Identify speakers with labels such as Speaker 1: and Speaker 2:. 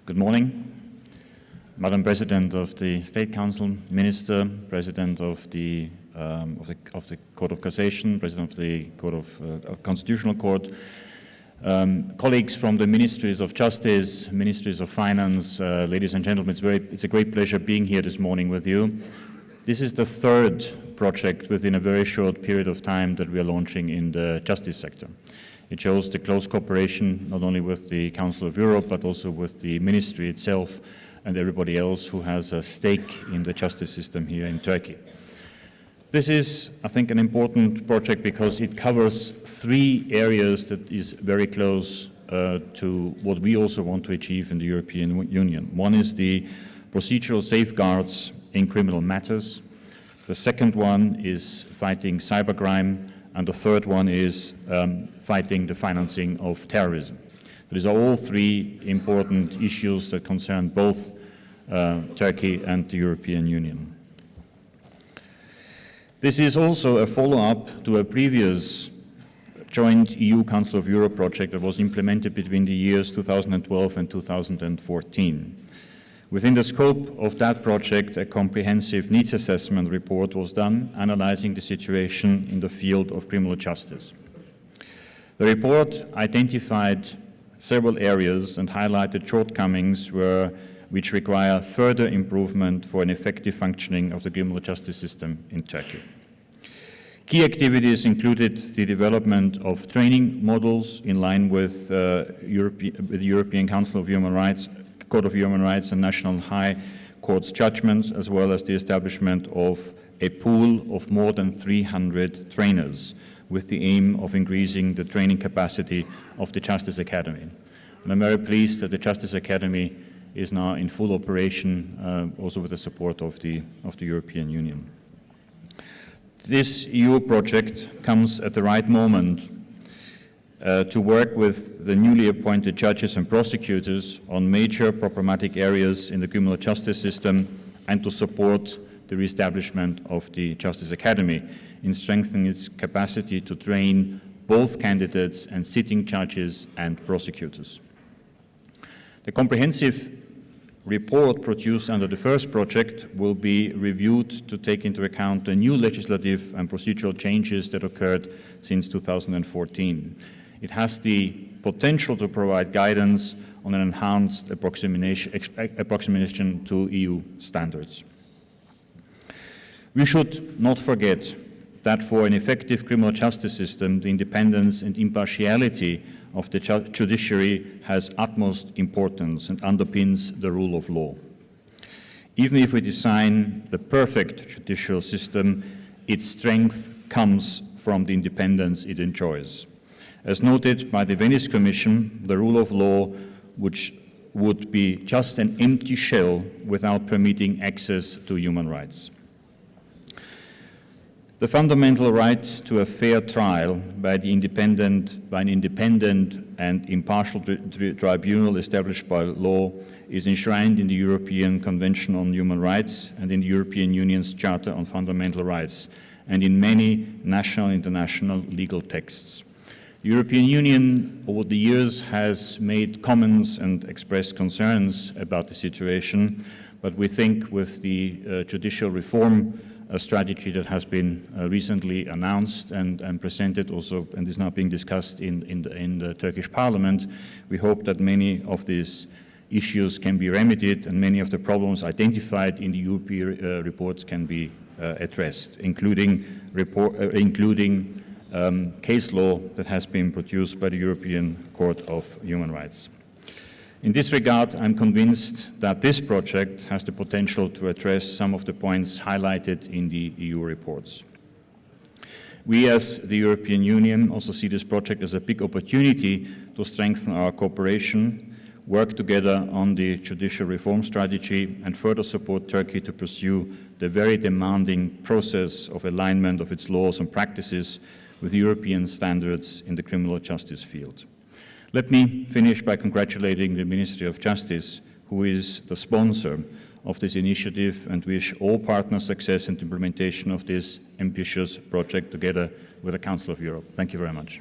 Speaker 1: Good morning, Madam President of the State Council, Minister, President of the Court of Cassation, President of the Constitutional Court, colleagues from the Ministries of Justice, Ministries of Finance, ladies and gentlemen, it's a great pleasure being here this morning with you. This is the third project within a very short period of time that we are launching in the justice sector. It shows the close cooperation not only with the Council of Europe but also with the ministry itself and everybody else who has a stake in the justice system here in Turkey. This is, I think, an important project because it covers three areas that is very close to what we also want to achieve in the European Union. One is the procedural safeguards in criminal matters. The second one is fighting cybercrime, and the third one is fighting the financing of terrorism. These are all three important issues that concern both Turkey and the European Union. This is also a follow-up to a previous joint EU Council of Europe project that was implemented between the years 2012 and 2014. Within the scope of that project, a comprehensive needs assessment report was done, analyzing the situation in the field of criminal justice. The report identified several areas and highlighted shortcomings which require further improvement for an effective functioning of the criminal justice system in Turkey. Key activities included the development of training models in line with the European Council of Human Rights, Court of Human Rights and National High Court's judgments, as well as the establishment of a pool of more than 300 trainers with the aim of increasing the training capacity of the Justice Academy. And I'm very pleased that the Justice Academy is now in full operation, also with the support of the European Union. This EU project comes at the right moment to work with the newly appointed judges and prosecutors on major problematic areas in the criminal justice system and to support the re-establishment of the Justice Academy in strengthening its capacity to train both candidates and sitting judges and prosecutors. The comprehensive report produced under the first project will be reviewed to take into account the new legislative and procedural changes that occurred since 2014. It has the potential to provide guidance on an enhanced approximation to EU standards. We should not forget that for an effective criminal justice system, the independence and impartiality of the judiciary has utmost importance and underpins the rule of law. Even if we design the perfect judicial system, its strength comes from the independence it enjoys. As noted by the Venice Commission, the rule of law, which would be just an empty shell without permitting access to human rights. The fundamental right to a fair trial by an independent and impartial tribunal established by law is enshrined in the European Convention on Human Rights and in the European Union's Charter on Fundamental Rights and in many national and international legal texts. The European Union over the years has made comments and expressed concerns about the situation, but we think with the judicial reform strategy that has been recently announced and presented also and is now being discussed in the Turkish Parliament, we hope that many of these issues can be remedied and many of the problems identified in the European reports can be addressed, including case law that has been produced by the European Court of Human Rights. In this regard, I'm convinced that this project has the potential to address some of the points highlighted in the EU reports. We as the European Union also see this project as a big opportunity to strengthen our cooperation, work together on the judicial reform strategy and further support Turkey to pursue the very demanding process of alignment of its laws and practices with European standards in the criminal justice field. Let me finish by congratulating the Ministry of Justice, who is the sponsor of this initiative, and wish all partners success in the implementation of this ambitious project together with the Council of Europe. Thank you very much.